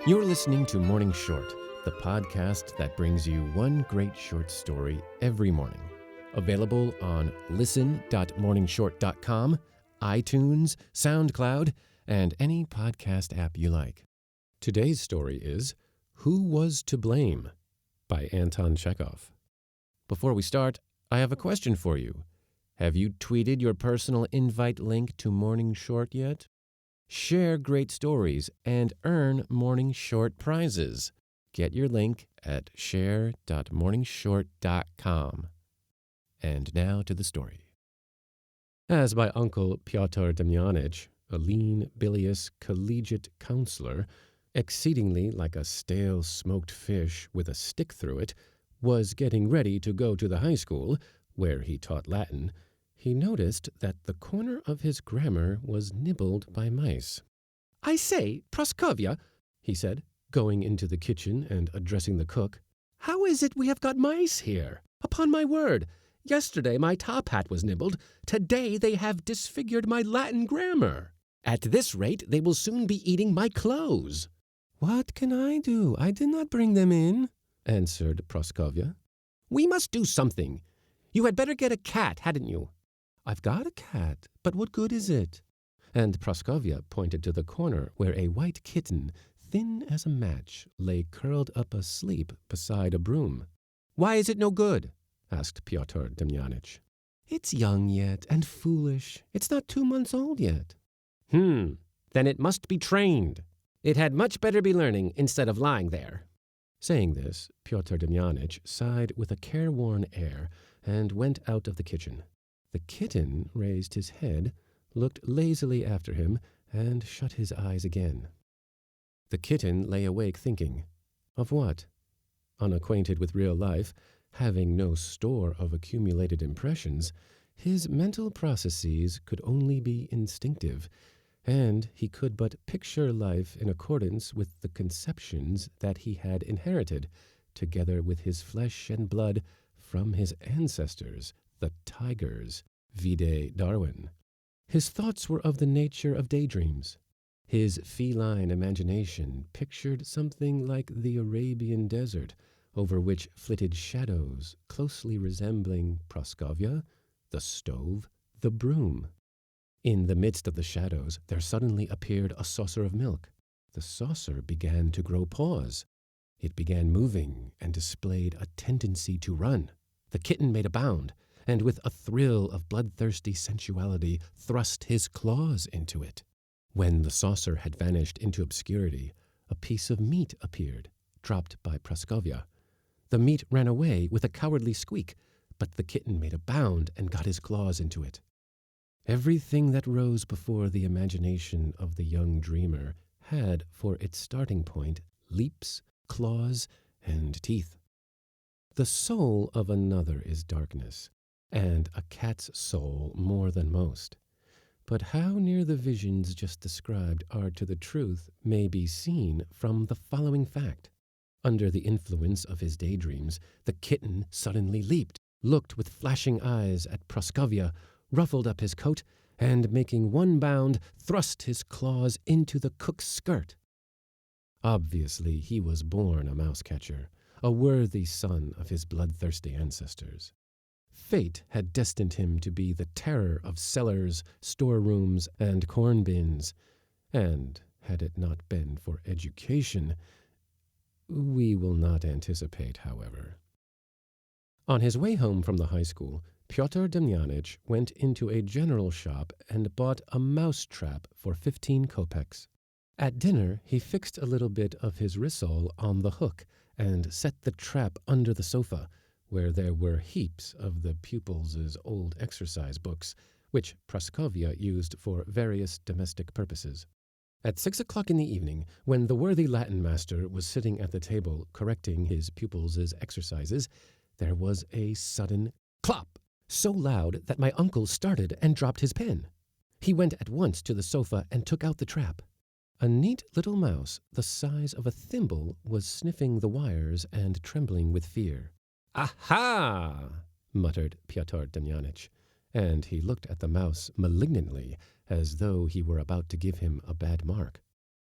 You're listening to Morning Short, the podcast that brings you one great short story every morning. Available on listen.morningshort.com, iTunes, SoundCloud, and any podcast app you like. Today's story is Who Was to Blame? By Anton Chekhov. Before we start, I have a question for you. Have you tweeted your personal invite link to Morning Short yet? Share great stories and earn Morning Short prizes. Get your link at share.morningshort.com. And now to the story. As my uncle Pyotr Demyanich, a lean, bilious collegiate counselor, exceedingly like a stale smoked fish with a stick through it, was getting ready to go to the high school, where he taught Latin, he noticed that the corner of his grammar was nibbled by mice. "I say, Praskovya," he said, going into the kitchen and addressing the cook, "how is it we have got mice here? Upon my word, yesterday my top hat was nibbled. Today they have disfigured my Latin grammar. At this rate they will soon be eating my clothes." "What can I do? I did not bring them in," answered Praskovya. "We must do something. You had better get a cat, hadn't you?" "I've got a cat, but what good is it?" And Praskovya pointed to the corner where a white kitten, thin as a match, lay curled up asleep beside a broom. "Why is it no good?" asked Pyotr Demyanich. "It's young yet and foolish. It's not 2 months old yet." Then it must be trained. It had much better be learning instead of lying there." Saying this, Pyotr Demyanich sighed with a careworn air and went out of the kitchen. The kitten raised his head, looked lazily after him, and shut his eyes again. The kitten lay awake thinking. Of what? Unacquainted with real life, having no store of accumulated impressions, his mental processes could only be instinctive, and he could but picture life in accordance with the conceptions that he had inherited, together with his flesh and blood, from his ancestors, the tigers, vide Darwin. His thoughts were of the nature of daydreams. His feline imagination pictured something like the Arabian desert, over which flitted shadows closely resembling Praskovya, the stove, the broom. In the midst of the shadows there suddenly appeared a saucer of milk. The saucer began to grow paws. It began moving and displayed a tendency to run. The kitten made a bound, and with a thrill of bloodthirsty sensuality thrust his claws into it. When the saucer had vanished into obscurity, a piece of meat appeared, dropped by Praskovya. The meat ran away with a cowardly squeak, but the kitten made a bound and got his claws into it. Everything that rose before the imagination of the young dreamer had for its starting point leaps, claws, and teeth. The soul of another is darkness, and a cat's soul more than most. But how near the visions just described are to the truth may be seen from the following fact. Under the influence of his daydreams, the kitten suddenly leaped, looked with flashing eyes at Praskovya, ruffled up his coat, and making one bound, thrust his claws into the cook's skirt. Obviously, he was born a mouse-catcher, a worthy son of his bloodthirsty ancestors. Fate had destined him to be the terror of cellars, storerooms, and corn bins, and had it not been for education, we will not anticipate, however. On his way home from the high school, Pyotr Demyanich went into a general shop and bought a mouse trap for 15 kopecks. At dinner, he fixed a little bit of his rissole on the hook and set the trap under the sofa, where there were heaps of the pupils' old exercise books, which Praskovya used for various domestic purposes. At 6 o'clock in the evening, when the worthy Latin master was sitting at the table correcting his pupils' exercises, there was a sudden clop, so loud that my uncle started and dropped his pen. He went at once to the sofa and took out the trap. A neat little mouse, the size of a thimble, was sniffing the wires and trembling with fear. "Aha!" muttered Pyotr Demyanich, and he looked at the mouse malignantly, as though he were about to give him a bad mark.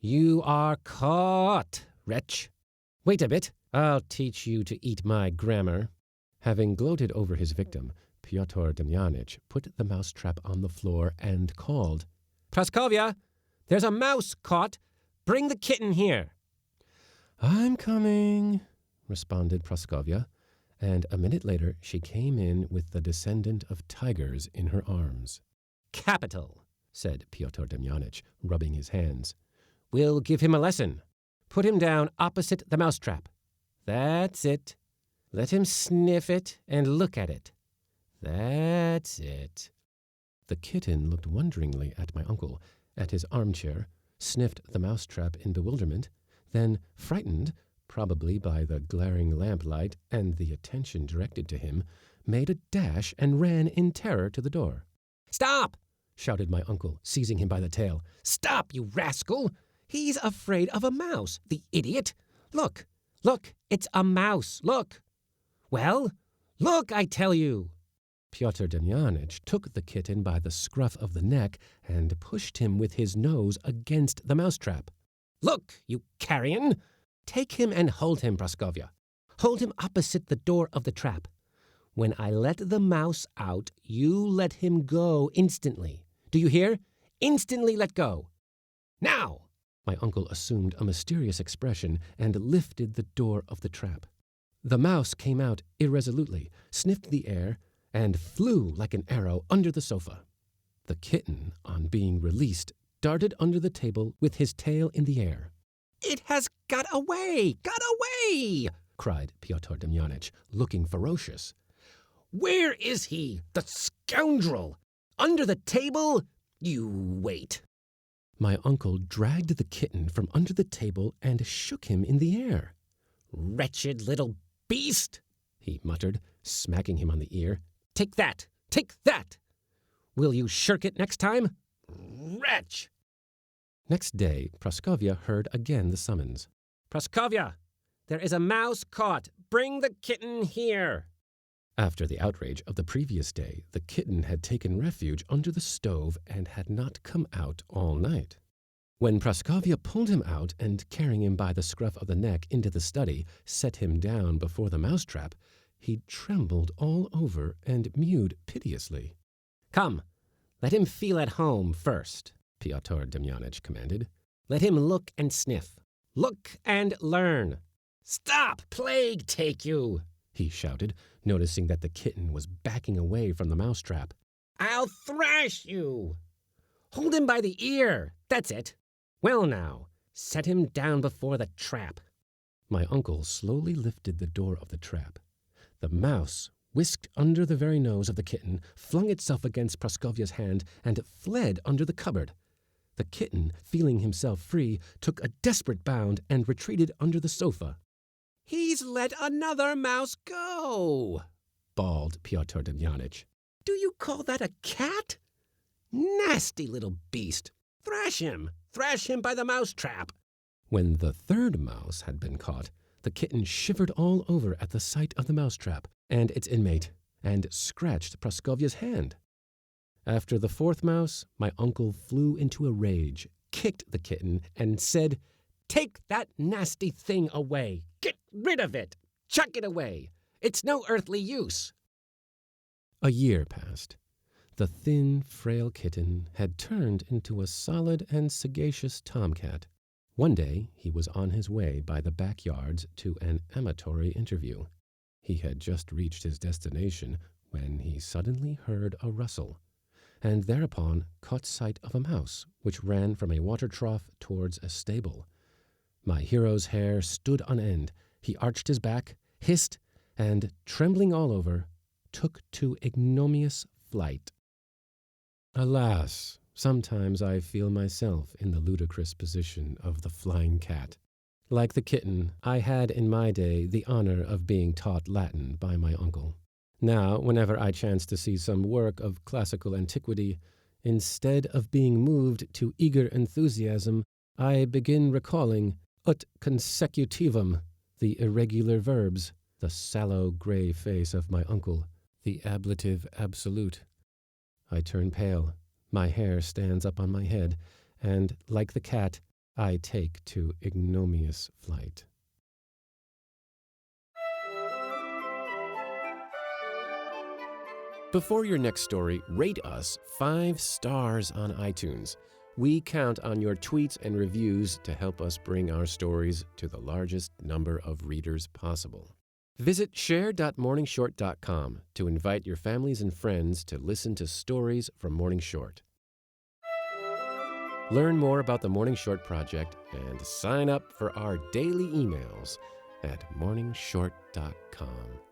You are caught, wretch. Wait a bit. I'll teach you to eat my grammar. Having gloated over his victim, Pyotr Demyanich put the mousetrap on the floor and called, Praskovya, there's a mouse caught. Bring the kitten here. I'm coming, responded Praskovya, and a minute later she came in with the descendant of tigers in her arms. Capital, said Pyotr Demyanich, rubbing his hands. We'll give him a lesson. Put him down opposite the mousetrap. That's it. Let him sniff it and look at it. That's it. The kitten looked wonderingly at my uncle, at his armchair, sniffed the mousetrap in bewilderment, then, frightened, probably by the glaring lamplight and the attention directed to him, made a dash and ran in terror to the door. Stop! Shouted my uncle, seizing him by the tail. Stop, you rascal! He's afraid of a mouse, the idiot! Look, it's a mouse, look! Well, look, I tell you! Pyotr Demyanich took the kitten by the scruff of the neck and pushed him with his nose against the mousetrap. Look, you carrion! Take him and hold him, Praskovya. Hold him opposite the door of the trap. When I let the mouse out, you let him go instantly. Do you hear? Instantly let go. Now! My uncle assumed a mysterious expression and lifted the door of the trap. The mouse came out irresolutely, sniffed the air, and flew like an arrow under the sofa. The kitten, on being released, darted under the table with his tail in the air. It has got away! Got away! Cried Pyotr Demyanich, looking ferocious. Where is he, the scoundrel? Under the table? You wait. My uncle dragged the kitten from under the table and shook him in the air. Wretched little beast, he muttered, smacking him on the ear. Take that! Take that! Will you shirk it next time? Wretch! Next day, Praskovya heard again the summons. Praskovya, there is a mouse caught. Bring the kitten here. After the outrage of the previous day, the kitten had taken refuge under the stove and had not come out all night. When Praskovya pulled him out and, carrying him by the scruff of the neck into the study, set him down before the mousetrap, he trembled all over and mewed piteously. Come, let him feel at home first, Pyotr Demyanich commanded. Let him look and sniff. Look and learn. Stop, plague take you, he shouted, noticing that the kitten was backing away from the mousetrap. I'll thrash you. Hold him by the ear. That's it. Well now, set him down before the trap. My uncle slowly lifted the door of the trap. The mouse whisked under the very nose of the kitten, flung itself against Praskovya's hand, and fled under the cupboard. The kitten, feeling himself free, took a desperate bound and retreated under the sofa. He's let another mouse go, bawled Pyotr Demyanich. Do you call that a cat? Nasty little beast. Thrash him by the mousetrap. When the third mouse had been caught, the kitten shivered all over at the sight of the mousetrap and its inmate, and scratched Praskovya's hand. After the fourth mouse, my uncle flew into a rage, kicked the kitten, and said, Take that nasty thing away. Get rid of it. Chuck it away. It's no earthly use. A year passed. The thin, frail kitten had turned into a solid and sagacious tomcat. One day he was on his way by the backyards to an amatory interview. He had just reached his destination when he suddenly heard a rustle, and thereupon caught sight of a mouse which ran from a water trough towards a stable. My hero's hair stood on end. He arched his back, hissed, and, trembling all over, took to ignominious flight. Alas, sometimes I feel myself in the ludicrous position of the flying cat. Like the kitten, I had in my day the honor of being taught Latin by my uncle. Now, whenever I chance to see some work of classical antiquity, instead of being moved to eager enthusiasm, I begin recalling ut consecutivum, the irregular verbs, the sallow gray face of my uncle, the ablative absolute. I turn pale, my hair stands up on my head, and, like the cat, I take to ignominious flight. Before your next story, rate us 5 stars on iTunes. We count on your tweets and reviews to help us bring our stories to the largest number of readers possible. Visit share.morningshort.com to invite your families and friends to listen to stories from Morning Short. Learn more about the Morning Short Project and sign up for our daily emails at morningshort.com.